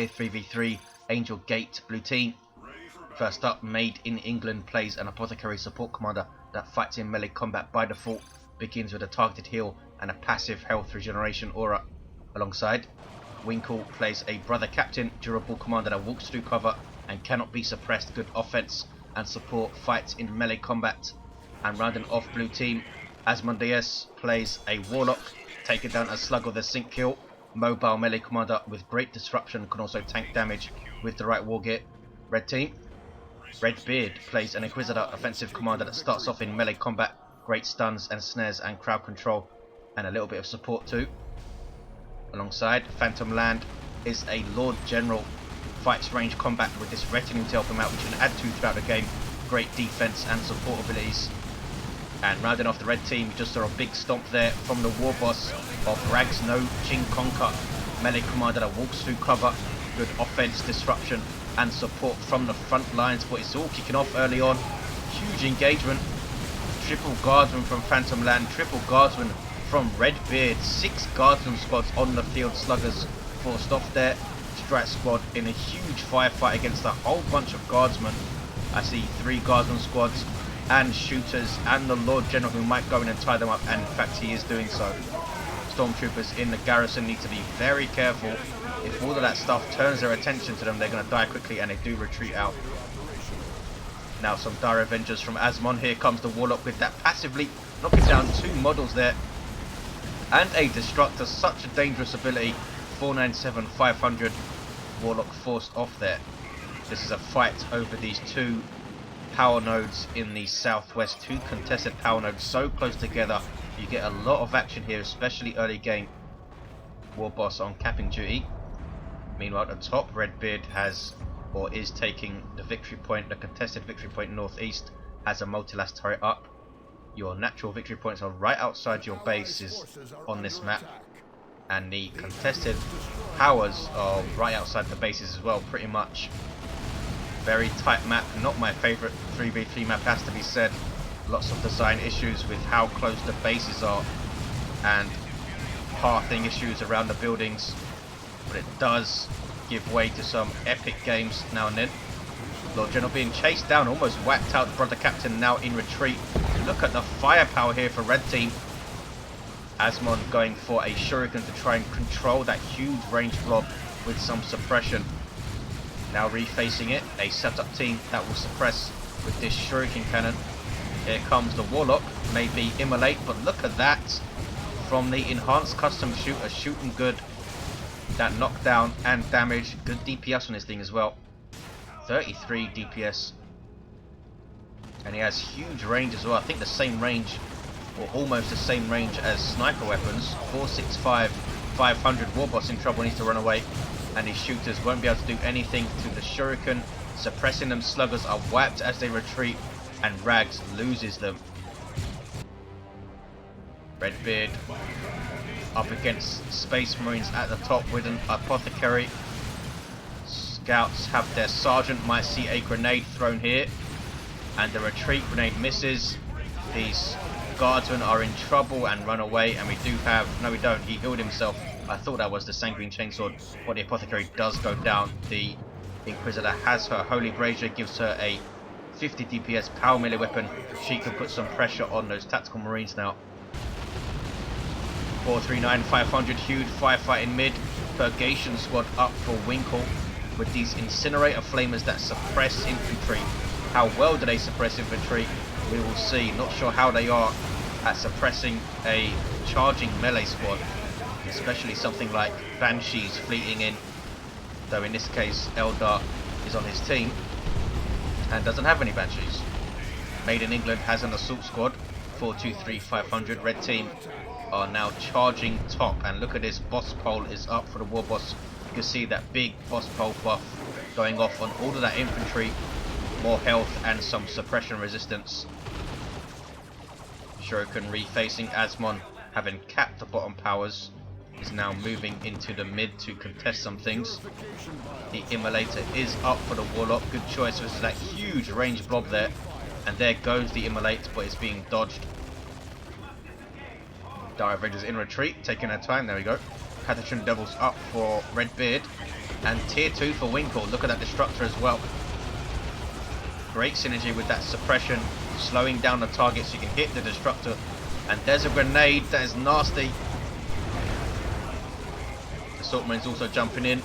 here, 3v3, Angel Gate, blue team. First up, Made in England plays an Apothecary support commander that fights in melee combat by default, begins with a targeted heal and a passive health regeneration aura. Alongside, Winkel plays a brother captain, durable commander that walks through cover and cannot be suppressed, good offense and support, fights in melee combat. And rounding off blue team, Asmondeus plays a Warlock, taking down a slug with a sync kill, mobile melee commander with great disruption, can also tank damage with the right war gear. Red team, Redbeard plays an Inquisitor offensive commander that starts off in melee combat, great stuns and snares and crowd control, and a little bit of support too. Alongside, Phantom Land is a Lord General, fights range combat with this retinue to help him out, which you can add to throughout the game, great defense and support abilities. And rounding off the red team, you just saw a big stomp there from the Warboss of Rags No Chinkonka, melee commander that walks through cover, good offense, disruption and support from the front lines, but it's all kicking off early on. Huge engagement, triple guardsman from Phantom Land, triple guardsman from Redbeard, 6 guardsman squads on the field, sluggers forced off there. Strat squad in a huge firefight against a whole bunch of guardsmen. I see 3 guardsman squads and shooters and the Lord General who might go in and tie them up, and in fact he is doing so. Stormtroopers in the garrison need to be very careful. If all of that stuff turns their attention to them, they're going to die quickly, and they do retreat out. Now some Dire Avengers from Asmon. Here comes the Warlock with that passively knocking down 2 models there. And a Destructor, such a dangerous ability. 497, 500. Warlock forced off there. This is a fight over these 2 power nodes in the southwest, 2 contested power nodes so close together. You get a lot of action here, especially early game. Warboss on capping duty. Meanwhile at the top, Redbeard has, or is taking the victory point, the contested victory point northeast, has a multi-last turret up. Your natural victory points are right outside your bases on this map, and the contested powers are right outside the bases as well, pretty much. Very tight map, not my favourite 3v3 map, has to be said. Lots of design issues with how close the bases are, and pathing issues around the buildings, but it does give way to some epic games now and then. Lord General being chased down, almost whacked out. Brother Captain now in retreat. Look at the firepower here for red team. Asmon going for a shuriken to try and control that huge range blob with some suppression. Now refacing it, a setup team that will suppress with this shuriken cannon. Here comes the Warlock, maybe immolate, but look at that from the enhanced custom shooter, shooting good. That knockdown and damage, good DPS on this thing as well. 33 DPS, and he has huge range as well. I think the same range, or almost the same range as sniper weapons. 465, 500. Warboss in trouble, needs to run away, and his shooters won't be able to do anything to the shuriken. Suppressing them, sluggers are whacked as they retreat, and Rags loses them. Redbeard up against Space Marines at the top with an Apothecary. Scouts have their sergeant, might see a grenade thrown here, and the retreat grenade misses. These guardsmen are in trouble and run away, and we do have, no we don't, he healed himself. I thought that was the Sanguine Chainsword, but the Apothecary does go down. The Inquisitor has her Holy Brazier, gives her a 50 DPS power melee weapon. She can put some pressure on those tactical marines now. 439, 500, huge firefight in mid. Purgation squad up for Winkel with these incinerator flamers that suppress infantry. How well do they suppress infantry? We will see. Not sure how they are at suppressing a charging melee squad, especially something like Banshees fleeting in, though in this case Eldar is on his team and doesn't have any Banshees. Made in England has an assault squad, 423, 500. Red team are now charging top, and look at this, boss pole is up for the Warboss. You can see that big boss pole buff going off on all of that infantry, more health and some suppression resistance. Shuriken refacing. Asmon, having capped the bottom powers, is now moving into the mid to contest some things. The Immolator is up for the Warlock, good choice. This is that huge range blob there, and there goes the Immolate, but it's being dodged. Dire Avengers in retreat, taking their time, there we go. Catachin Devils up for Redbeard. And tier 2 for Winkel. Look at that Destructor as well. Great synergy with that suppression, slowing down the target so you can hit the Destructor. And there's a grenade that is nasty. Assault Marines also jumping in.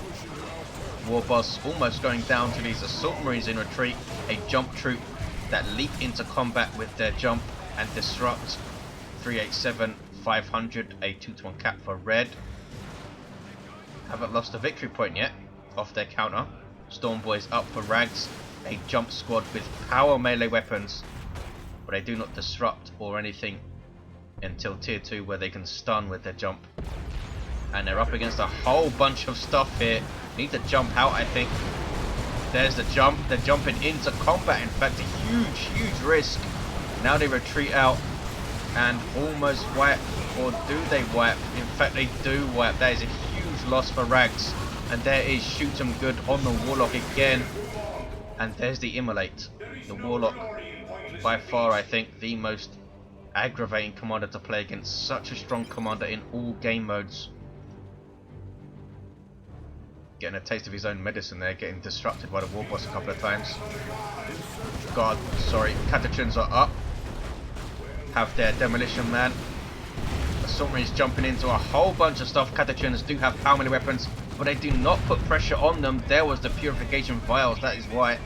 Warboss almost going down to these Assault Marines in retreat. A jump troop that leap into combat with their jump and disrupt. 387, 500, a 2-to-1 cap for red. Haven't lost a victory point yet off their counter. Storm Boys up for rags. A jump squad with power melee weapons, but they do not disrupt or anything until tier 2 where they can stun with their jump. And they're up against a whole bunch of stuff here. Need to jump out, I think. There's the jump. They're jumping into combat. In fact, a huge risk. Now they retreat out and almost wipe. Or do they wipe? In fact, they do wipe. That is a huge loss for rags. And there is shoot 'em good on the Warlock again. And there's the Immolate. The Warlock, by far, I think, the most aggravating commander to play against. Such a strong commander in all game modes. Getting a taste of his own medicine there, getting disrupted by the Warboss a couple of times. Catachans are up. Have their Demolition Man. Assault Marines jumping into a whole bunch of stuff. Catachans do have power melee weapons, but they do not put pressure on them. There was the Purification Vials, that is why.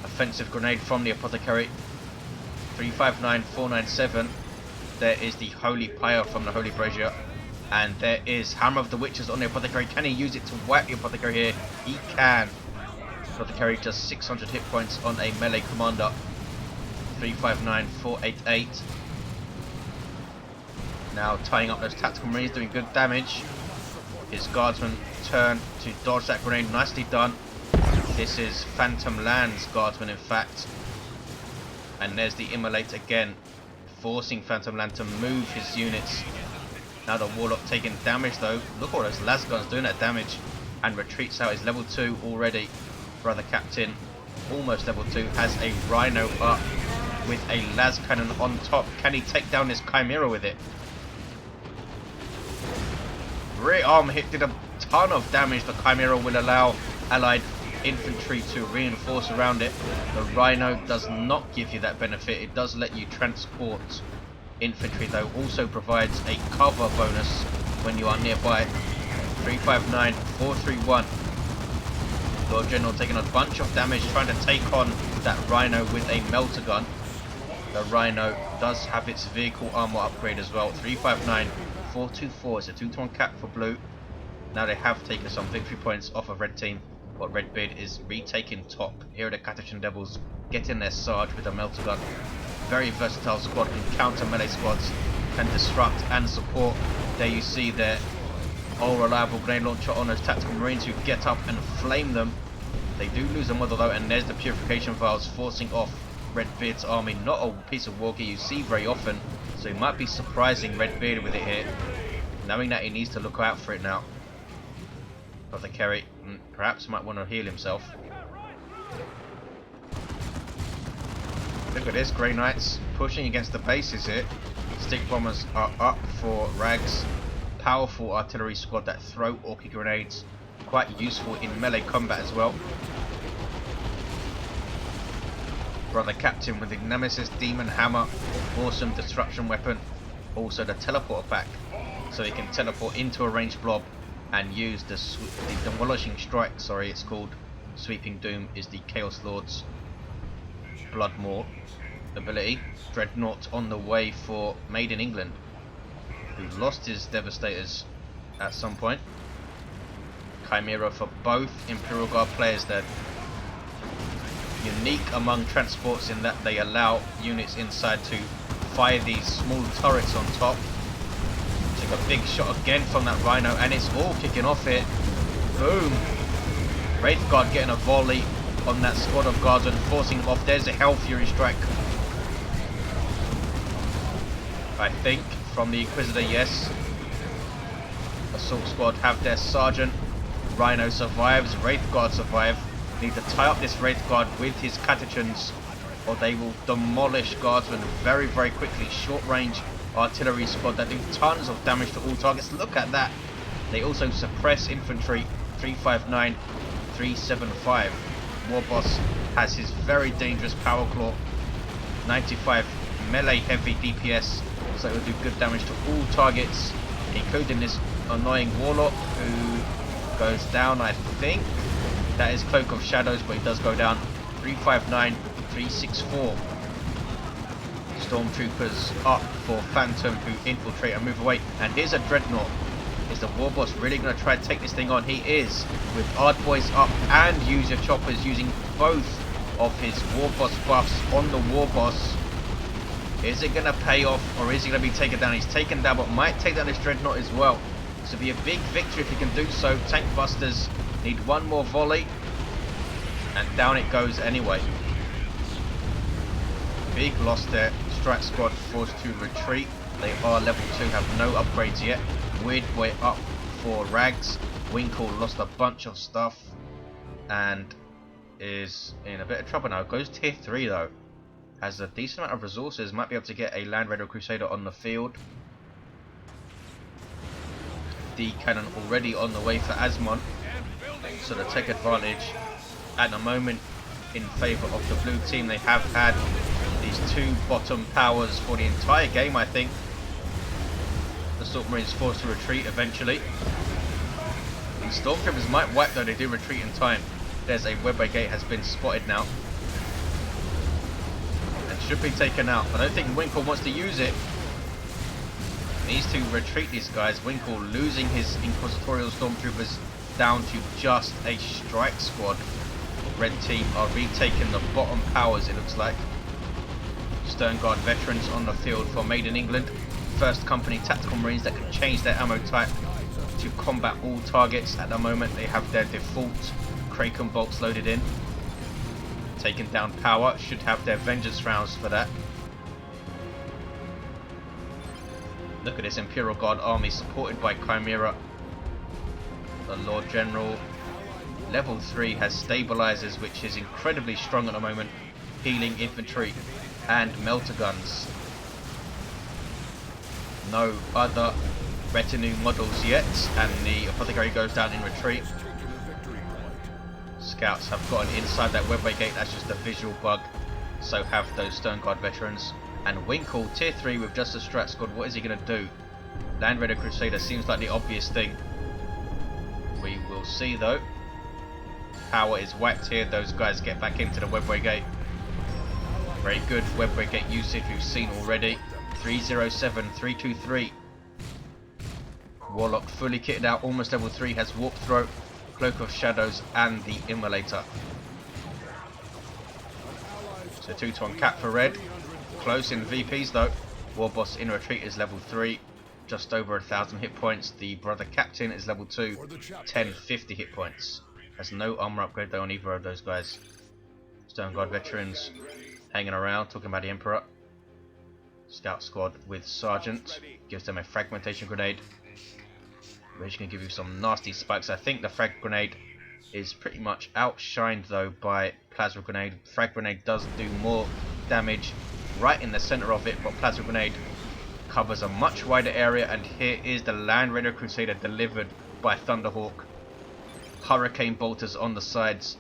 Offensive Grenade from the Apothecary. 359, 497. There is the Holy Pyre from the Holy Brazier. And there is Hammer of the Witches on the Apothecary. Can he use it to wipe the Apothecary here? He can. Apothecary just 600 hit points on a melee commander. 359, 488. Now tying up those Tactical Marines, doing good damage. His Guardsmen turn to dodge that grenade. Nicely done. This is Phantom Land's Guardsman, in fact. And there's the Immolate again, forcing Phantom Land to move his units. Now the Warlock taking damage though. Look at all those las guns doing that damage. And retreats out. He's level 2 already. Brother Captain, almost level 2, has a Rhino up with a las cannon on top. Can he take down this Chimera with it? Rear arm hit did a ton of damage. The Chimera will allow allied infantry to reinforce around it. The Rhino does not give you that benefit. It does let you transport infantry though. Also provides a cover bonus when you are nearby. 359, 431. Lord General taking a bunch of damage trying to take on that Rhino with a melter gun. The Rhino does have its vehicle armor upgrade as well. 359, 424. It's a 2-to-1 cap for blue. Now they have taken some victory points off of red team, but Redbeard is retaking top. Here are the Catachan Devils getting their Sarge with a melter gun. Very versatile squad, can counter melee squads, can disrupt and support. There you see their all reliable grenade launcher on those Tactical Marines who get up and flame them. They do lose a model though, and there's the Purification Vials forcing off Redbeard's army. Not a piece of war gear you see very often, so it might be surprising Redbeard with it here, knowing that he needs to look out for it now. Apothecary perhaps might want to heal himself. Look at this, Grey Knights pushing against the bases here. Stick Bombers are up for rags. Powerful artillery squad that throw Orky grenades. Quite useful in melee combat as well. Brother Captain with the Nemesis Demon Hammer. Awesome disruption weapon. Also the teleporter pack, so he can teleport into a ranged blob and use the Demolishing Strike, it's called. Sweeping Doom is the Chaos Lord's Bloodmaw ability. Dreadnought on the way for Made in England, who lost his Devastators at some point. Chimera for both Imperial Guard players. They're unique among transports in that they allow units inside to fire these small turrets on top. Take a big shot again from that Rhino, and it's all kicking off here. Boom! Wraith Guard getting a volley on that squad of guards and forcing them off. There's a Hell Fury strike, I think, from the Inquisitor, yes. Assault Squad have their Sergeant. Rhino survives, Wraith Guard survive. Need to tie up this Wraith Guard with his Catachans, or they will demolish Guardsmen very, very quickly. Short range artillery squad that do tons of damage to all targets. Look at that. They also suppress infantry. 359, 375. Warboss has his very dangerous power claw. 95 melee heavy DPS, so it will do good damage to all targets, including this annoying Warlock who goes down, I think. That is Cloak of Shadows, but he does go down. 359, 364. Stormtroopers up for Phantom, who infiltrate and move away. And here's a Dreadnought. Is the Warboss really going to try to take this thing on? He is, with Ard Boys up and User Choppers, using both of his Warboss buffs on the Warboss. Is it going to pay off, or is he going to be taken down? He's taken down, but might take down this Dreadnought as well. This will be a big victory if he can do so. Tank Busters need one more volley, and down it goes anyway. Big loss there. Strat Squad forced to retreat. They are level 2, have no upgrades yet. Weird Boy up for Rags. Winkel lost a bunch of stuff and is in a bit of trouble now. Goes tier 3 though. Has a decent amount of resources. Might be able to get a Land Raider Crusader on the field. D cannon already on the way for Asmon. So to take advantage at the moment in favour of the blue team. They have had these 2 bottom powers for the entire game, I think. The Assault Marines forced to retreat eventually. The Stormtroopers might wipe though, they do retreat in time. There's a Web Brigade has been spotted now. And should be taken out. I don't think Winkle wants to use it. Needs to retreat these guys. Winkle losing his Inquisitorial Stormtroopers down to just a strike squad. Red team are retaking the bottom powers, it looks like. Stern Guard veterans on the field for Made in England. First company tactical marines that can change their ammo type to combat all targets. At the moment they have their default Kraken bolts loaded in. Taking down power, should have their vengeance rounds for that. Look at this Imperial Guard army supported by Chimera. The Lord General. Level 3 has stabilizers, which is incredibly strong at the moment. Healing infantry and melter guns. No other retinue models yet, and the Apothecary goes down in retreat. Scouts have gotten inside that webway gate, that's just a visual bug. So have those Stern Guard veterans. And Winkle, tier 3 with just a strat squad, what is he going to do? Land Raider Crusader seems like the obvious thing. We will see though. Power is whacked here, those guys get back into the webway gate. Very good webway gate usage we've seen already. 307, 323. Warlock fully kitted out, almost level 3, has Warp Throat, Cloak of Shadows and the Immolator. So 2-to-1 cap for red. Close in VPs though. Warboss in retreat is level 3. Just over 1,000 hit points. The Brother Captain is level 2. 1050 hit points. Has no armor upgrade though on either of those guys. Stone Guard veterans hanging around, talking about the Emperor. Scout squad with Sergeant. Gives them a fragmentation grenade, which can give you some nasty spikes. I think the frag grenade is pretty much outshined though by plasma grenade. Frag grenade does do more damage right in the center of it, but plasma grenade covers a much wider area. And here is the Land Raider Crusader delivered by Thunderhawk. Hurricane bolters on the sides,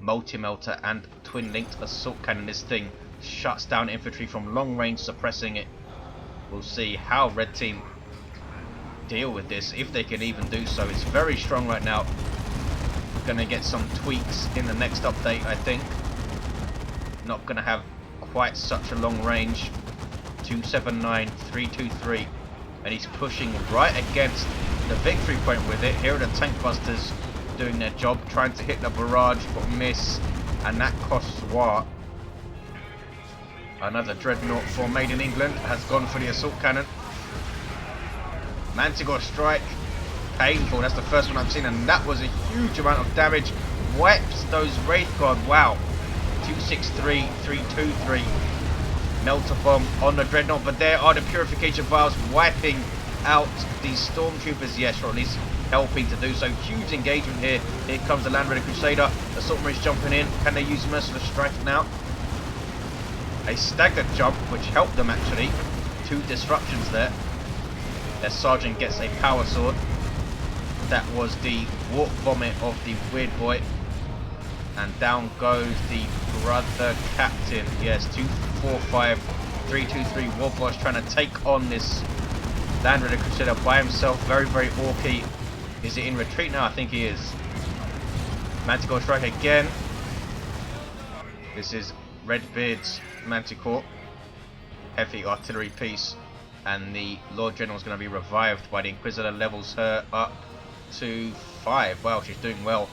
multi-melter and twin-linked assault cannon. This thing shuts down infantry from long range, suppressing it. We'll see how red team deal with this, if they can even do so. It's very strong right now. Gonna get some tweaks in the next update, I think. Not gonna have quite such a long range. 279, 323, and he's pushing right against the victory point with it. Here are the tank busters doing their job, trying to hit the barrage but miss, and that costs what? Another dreadnought for Made in England has gone for the assault cannon. Manticore strike, painful. That's the first one I've seen, and that was a huge amount of damage. Wipes those Wraith Guard. Wow. 263, 323. Melter bomb on the dreadnought, but there are the purification vials wiping out these stormtroopers. Yes, or at least helping to do so. Huge engagement here. Here comes the Land Raider Crusader. Assault Marines jumping in. Can they use Merciless Strike now? A staggered jump, which helped them actually. 2 disruptions there. Their sergeant gets a power sword. That was the warp vomit of the weird boy. And down goes the brother captain. Yes, 245, 323 Warboss trying to take on this Land Raider Crusader by himself. Very, very orky. Is it in retreat now? I think he is. Manticore strike again. This is Redbeard's Manticore. Heavy artillery piece. And the Lord General is going to be revived by the Inquisitor. Levels her up to 5. Wow, she's doing well.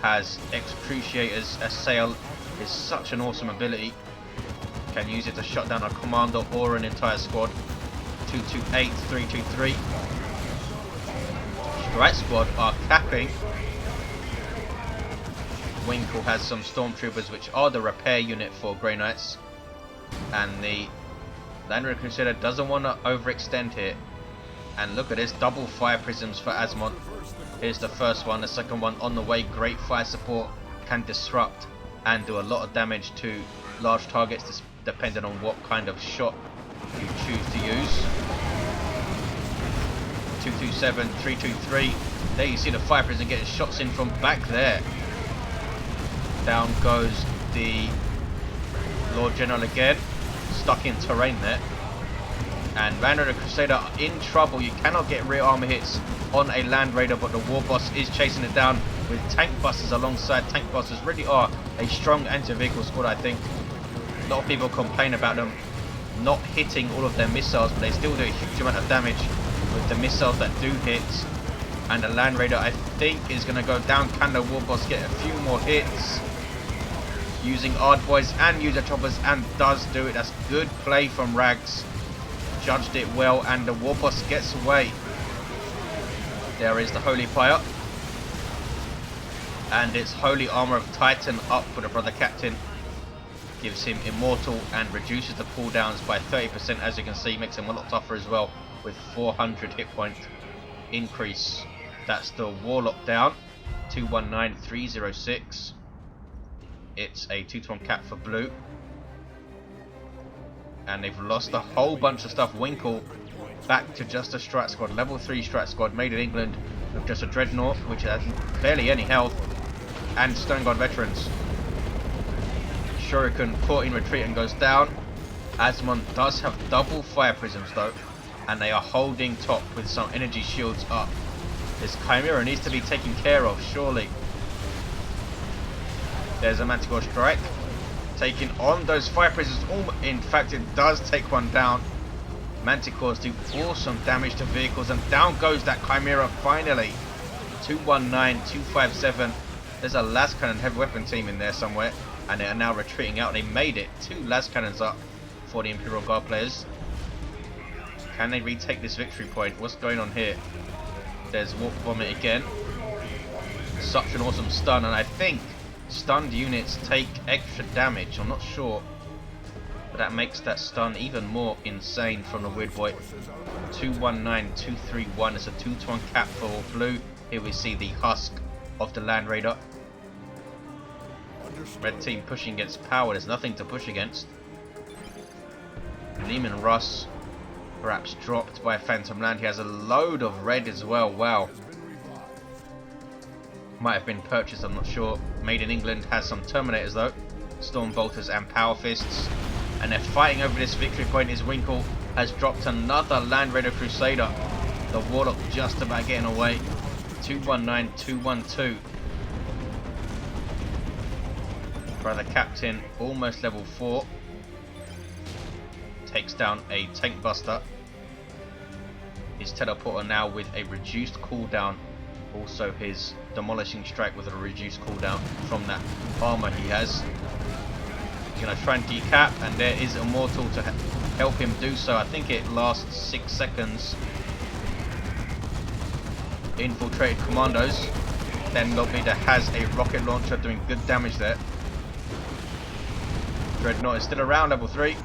Has Excruciators. Assail is such an awesome ability. Can use it to shut down a commander or an entire squad. 228, 323. Strike Squad are capping. Winkel has some Stormtroopers, which are the repair unit for Grey Knights. And the Land Raider Crusader doesn't want to overextend here. And look at this, double fire prisms for Asmon. Here's the first one, the second one on the way. Great fire support, can disrupt and do a lot of damage to large targets depending on what kind of shot you choose to use. 227, 323. There you see the fire prism getting shots in from back there. Down goes the Lord General again, stuck in terrain there. And Land Raider Crusader in trouble. You cannot get rear armor hits on a Land Raider, but the Warboss is chasing it down with tank busters alongside. Tank busters really are a strong anti-vehicle squad, I think. A lot of people complain about them not hitting all of their missiles, but they still do a huge amount of damage with the missiles that do hit. And the Land Raider, I think, is going to go down. Can the Warboss get a few more hits? Using Ardboys and user choppers, and does do it. That's good play from Rags. Judged it well, and the Warboss gets away. There is the Holy Fire. And it's Holy Armor of Titan up for the brother captain. Gives him Immortal and reduces the cooldowns by 30%, as you can see. Makes him a lot tougher as well, with 400 hit point increase. That's the Warlock down. 219, 306. It's a 2-to-1 cap for blue. And they've lost a whole bunch of stuff. Winkel back to just a Strat Squad. Level 3 Strat Squad made in England with just a Dreadnought, which has barely any health. And Stone Guard veterans. Shuriken caught in retreat and goes down. Asmon does have double fire prisms though. And they are holding top with some energy shields up. This Chimera needs to be taken care of, surely. There's a Manticore strike. Taking on those fire prisms. Oh, in fact, it does take one down. Manticores do awesome damage to vehicles. And down goes that Chimera finally. 219, 257. There's a las cannon heavy weapon team in there somewhere. And they are now retreating out. They made it. 2 las cannons up for the Imperial Guard players. Can they retake this victory point? What's going on here? There's Warp Vomit again. Such an awesome stun. And I think stunned units take extra damage. I'm not sure. But that makes that stun even more insane from the weird boy. 219, 231. It's a 2-to-1 cap for blue. Here we see the husk of the Land Raider. Red team pushing against power. There's nothing to push against. Lehman Russ perhaps dropped by Phantom Land. He has a load of red as well. Wow. Might have been purchased, I'm not sure. Made in England. Has some Terminators though. Storm Bolters and Power Fists. And they're fighting over this victory point. Is Winkel has dropped another Land Raider Crusader. The Warlock just about getting away. 219, 212. Brother Captain almost level 4. Takes down a Tank Buster. His Teleporter now with a reduced cooldown. Also his Demolishing Strike with a reduced cooldown from that armor he has. He's going to try and decap, and there is Immortal to help him do so. I think it lasts 6 seconds. Infiltrated Commandos. Then Leader has a rocket launcher doing good damage there. Dreadnought is still around, level 3.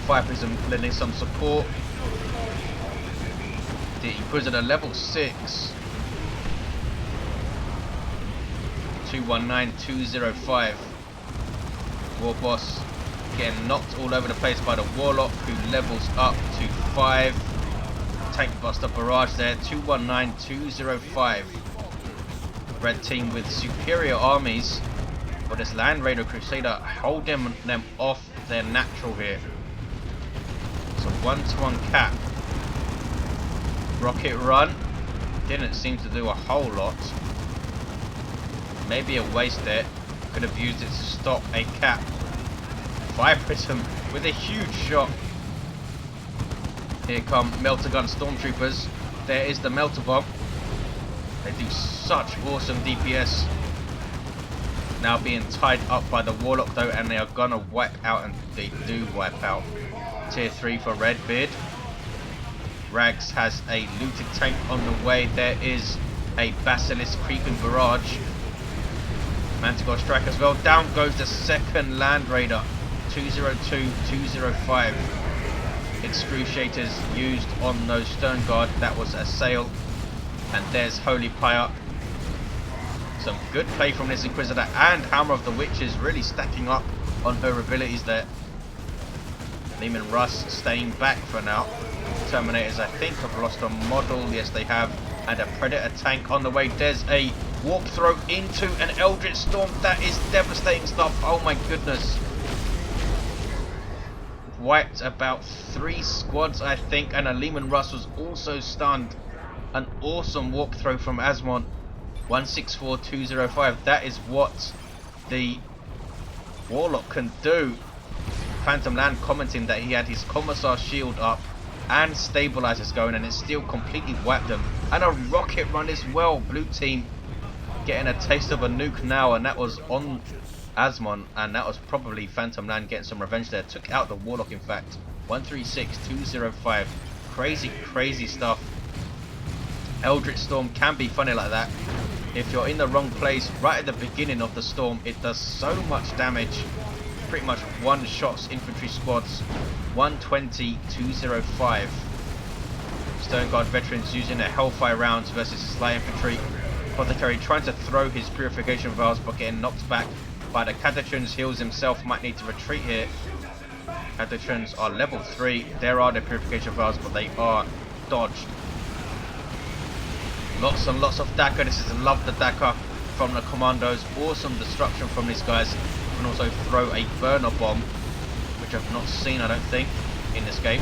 Fire Prism lending some support. The Inquisitor level 6. 219, 205. Warboss getting knocked all over the place by the Warlock, who levels up to 5. tank buster barrage there. 219, 205. Red team with superior armies, but this Land Raider Crusader holding them off their natural here. It's a 1-to-1 cap. Rocket run didn't seem to do a whole lot. Maybe a waste there. Could have used it to stop a cap. Fire Prism with a huge shot. Here come Melter Gun Stormtroopers. There is the Melter Bomb. They do such awesome DPS. Now being tied up by the Warlock though, and they are gonna wipe out, and they do wipe out. Tier 3 for Redbeard. Rags has a looted tank on the way. There is a Basilisk creeping barrage. Manticore strike as well. Down goes the second Land Raider. 202, 205. Excruciators used on those Stern Guard. That was a sail. And there's Holy Pyre. Some good play from this Inquisitor, and Hammer of the Witches really stacking up on her abilities there. Lehman Russ staying back for now. Terminators I think have lost a model. Yes they have. And a Predator tank on the way. There's a warp throw into an Eldritch Storm. That is devastating stuff. Oh my goodness. Wiped about 3 squads I think, and a Lehman Russ was also stunned. An awesome warp throw from Asmon. 164, 205. That is what the Warlock can do. Phantom Land commenting that he had his Commissar shield up and stabilizers going, and it still completely wiped them. And a rocket run as well. Blue team getting a taste of a nuke now, and that was on Asmon, and that was probably Phantom Land getting some revenge there. Took out the Warlock in fact. 136, 205. Crazy stuff. Eldritch Storm can be funny like that. If you're in the wrong place right at the beginning of the storm, it does so much damage. Pretty much one shots infantry squads. 120, 205. Stone Guard veterans using their Hellfire rounds versus light infantry. Apothecary trying to throw his purification vials but getting knocked back by the Catachans. Heals himself, might need to retreat here. Catachans are level 3. There are the purification vials, but they are dodged. Lots and lots of Dakka. This is love the Dakka from the commandos. Awesome destruction from these guys. Can also throw a burner bomb, which I've not seen I don't think in this game.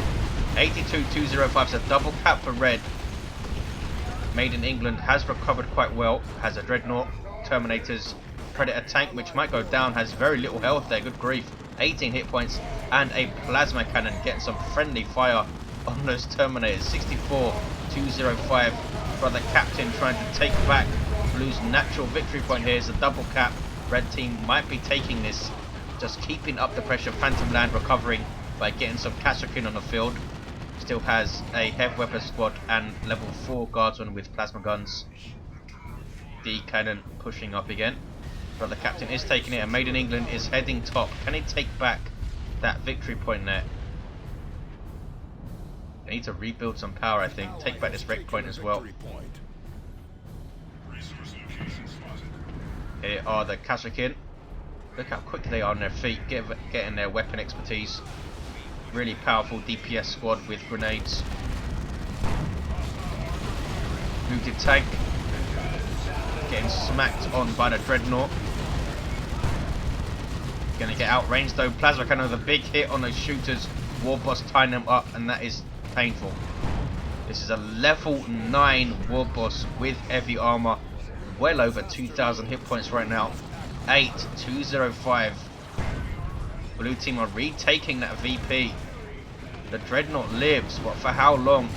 82, 205 is a double cap for red. Made in England has recovered quite well. Has a Dreadnought, Terminators, Predator tank which might go down. Has very little health there, good grief. 18 hit points and a plasma cannon. Getting some friendly fire on those Terminators. 64, 205 for the captain trying to take back Blue's natural victory point here. Is a double cap. Red team might be taking this. Just keeping up the pressure. Phantom Land recovering by getting some Kashyyyk on the field. Still has a heavy weapon squad and level 4 guardsmen with plasma guns. D cannon pushing up again. But the captain is taking it, and Made in England is heading top. Can he take back that victory point there? They need to rebuild some power I think. Take back this wreck point as well. Here are the Kashyyyk. Look how quick they are on their feet, getting their weapon expertise. Really powerful DPS squad with grenades. Looted tank. Getting smacked on by the Dreadnought. Gonna get outranged though. Plasma cannon with a big hit on those shooters. Warboss tying them up, and that is painful. This is a level 9 Warboss with heavy armor. Well over 2,000 hit points right now. 8, 205. Blue team are retaking that VP. The Dreadnought lives, but for how long?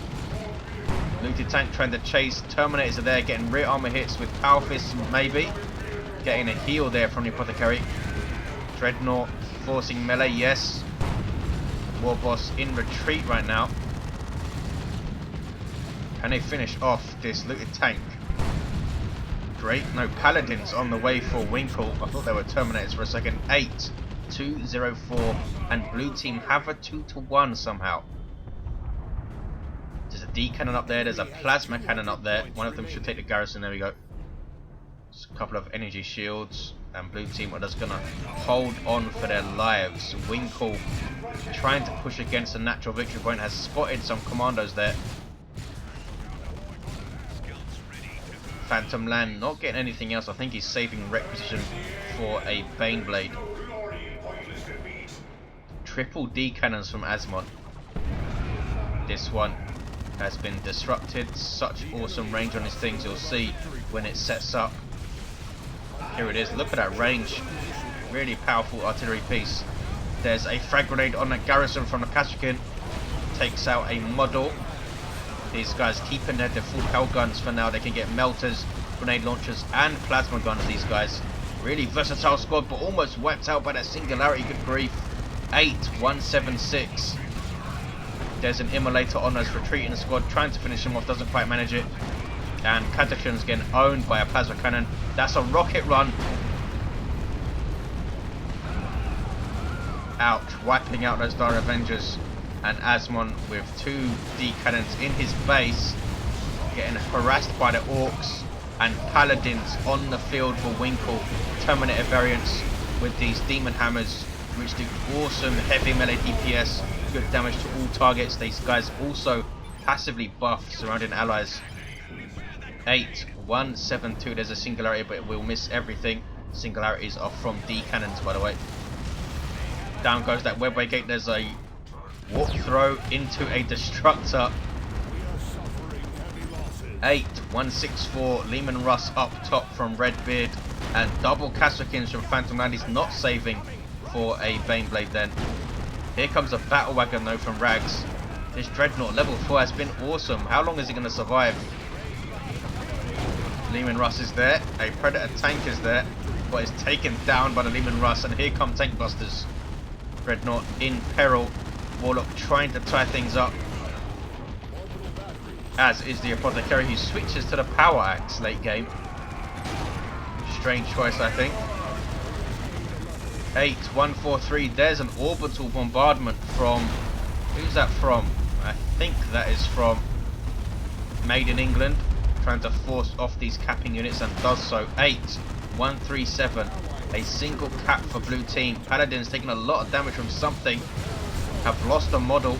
Looted tank trying to chase. Terminators are there getting rear armor hits with power fists maybe. Getting a heal there from the Apothecary. Dreadnought forcing melee, yes. Warboss in retreat right now. Can they finish off this looted tank? Great, no paladins on the way for Winkel. I thought they were Terminators for a second. 8, 204, and blue team have a 2-to-1 somehow. There's a D cannon up there, there's a plasma cannon up there. One of them should take the garrison, there we go. Just a couple of energy shields, and blue team are just gonna hold on for their lives. Winkel trying to push against the natural victory point, has spotted some commandos there. Phantom Land not getting anything else. I think he's saving requisition for a Bane Blade. Triple D cannons from Asmon. This one has been disrupted. Such awesome range on these things, you'll see when it sets up. Here it is, look at that range. Really powerful artillery piece. There's a frag grenade on a garrison from the Kashyyyk. Takes out a model. These guys keeping their default hell guns for now. They can get melters, grenade launchers and plasma guns, these guys. Really versatile squad, but almost wiped out by that singularity, good grief. 8176. There's an immolator on us, retreating the squad, trying to finish him off, doesn't quite manage it. And Cataclysm's getting owned by a plasma cannon. That's a rocket run. Ouch, wiping out those Dire Avengers. And Asmon with 2 D cannons in his base, getting harassed by the Orks, and Paladins on the field for Winkel. Terminator variants with these demon hammers, which do awesome heavy melee DPS, good damage to all targets. These guys also passively buff surrounding allies. 8172. There's a singularity, but it will miss everything. Singularities are from D cannons, by the way. Down goes that webway gate. There's a warp throw into a destructor. 8164. Lehman Russ up top from Redbeard, and double Kashyyyks from Phantom Land. He's not saving for a Baneblade then. Here comes a battle wagon though from Rags. This Dreadnought level 4 has been awesome. How long is he going to survive? Lehman Russ is there. A Predator tank is there, but is taken down by the Lehman Russ. And here come tank busters. Dreadnought in peril. Warlock trying to tie things up, as is the Apothecary, who switches to the power axe late game. Strange choice, I think. 8143. There's an orbital bombardment from... who's that from? I think that is from Made in England, trying to force off these capping units, and does so. 8137. A single cap for blue team. Paladins taking a lot of damage from something. Have lost a model.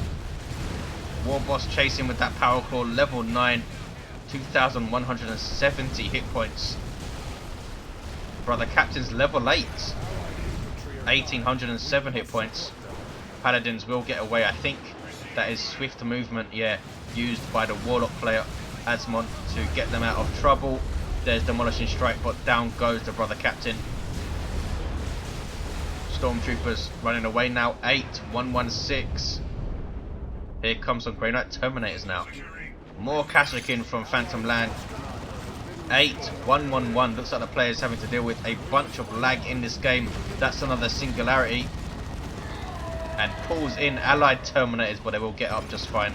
Warboss chasing with that power claw, level 9, 2170 hit points. Brother Captain's level 8, 1807 hit points. Paladins will get away. I think that is swift movement, yeah, used by the Warlock player Asmon to get them out of trouble. There's Demolishing Strike, but down goes the Brother Captain. Stormtroopers running away now. 8116. Here comes some Grey Knight Terminators now. More Kashyyyk from Phantom Land. 8111. Looks like the players having to deal with a bunch of lag in this game. That's another singularity. And pulls in allied Terminators, but they will get up just fine.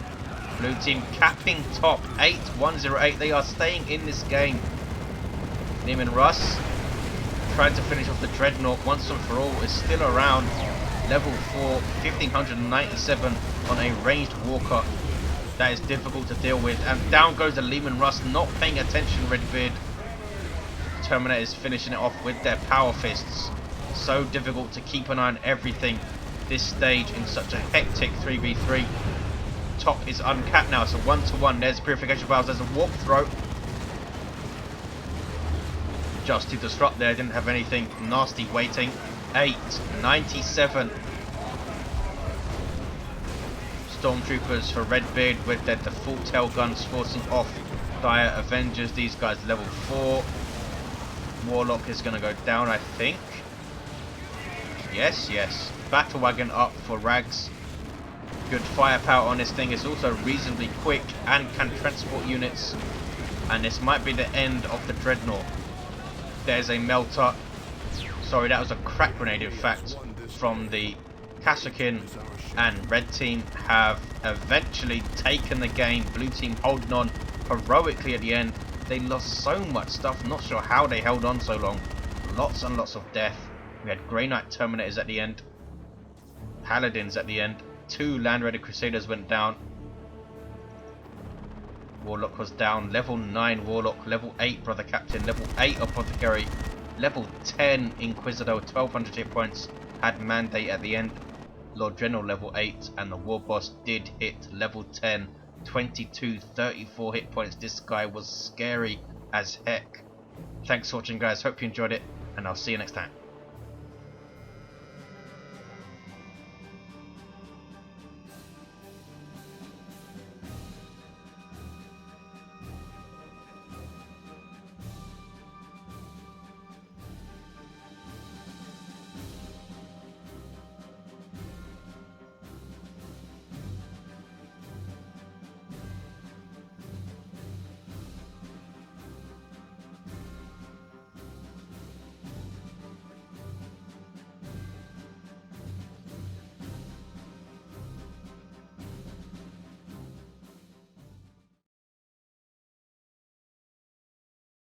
Blue team capping top. 8108. They are staying in this game. Lehman Russ trying to finish off the Dreadnought once and for all, is still around. Level 4, 1597 on a ranged walker. That is difficult to deal with. And down goes the Lehman Russ, not paying attention, Redbeard. Terminators finishing it off with their power fists. So difficult to keep an eye on everything this stage in such a hectic 3v3. Top is uncapped now, so 1-to-1. There's Purification Valves, there's a warp throw. Just to disrupt there, didn't have anything nasty waiting. 897. Stormtroopers for Redbeard with their default tail guns forcing off Dire Avengers. These guys level 4. Warlock is going to go down, I think. Yes. Battle wagon up for Rags. Good firepower on this thing. It's also reasonably quick and can transport units. And this might be the end of the Dreadnought. There's a melter. Sorry, that was a crack grenade, in fact, from the Kashyyyk, and red team have eventually taken the game. Blue team holding on heroically at the end. They lost so much stuff, not sure how they held on so long. Lots and lots of death. We had Grey Knight Terminators at the end, Paladins at the end, 2 Land Raider Crusaders went down. Warlock was down. Level 9 Warlock, level 8 Brother Captain, level 8 Apothecary, level 10 Inquisitor, 1200 hit points, had Mandate at the end. Lord General level 8, and the Warboss did hit level 10, 2234 hit points. This guy was scary as heck. Thanks for watching, guys. Hope you enjoyed it, and I'll see you next time.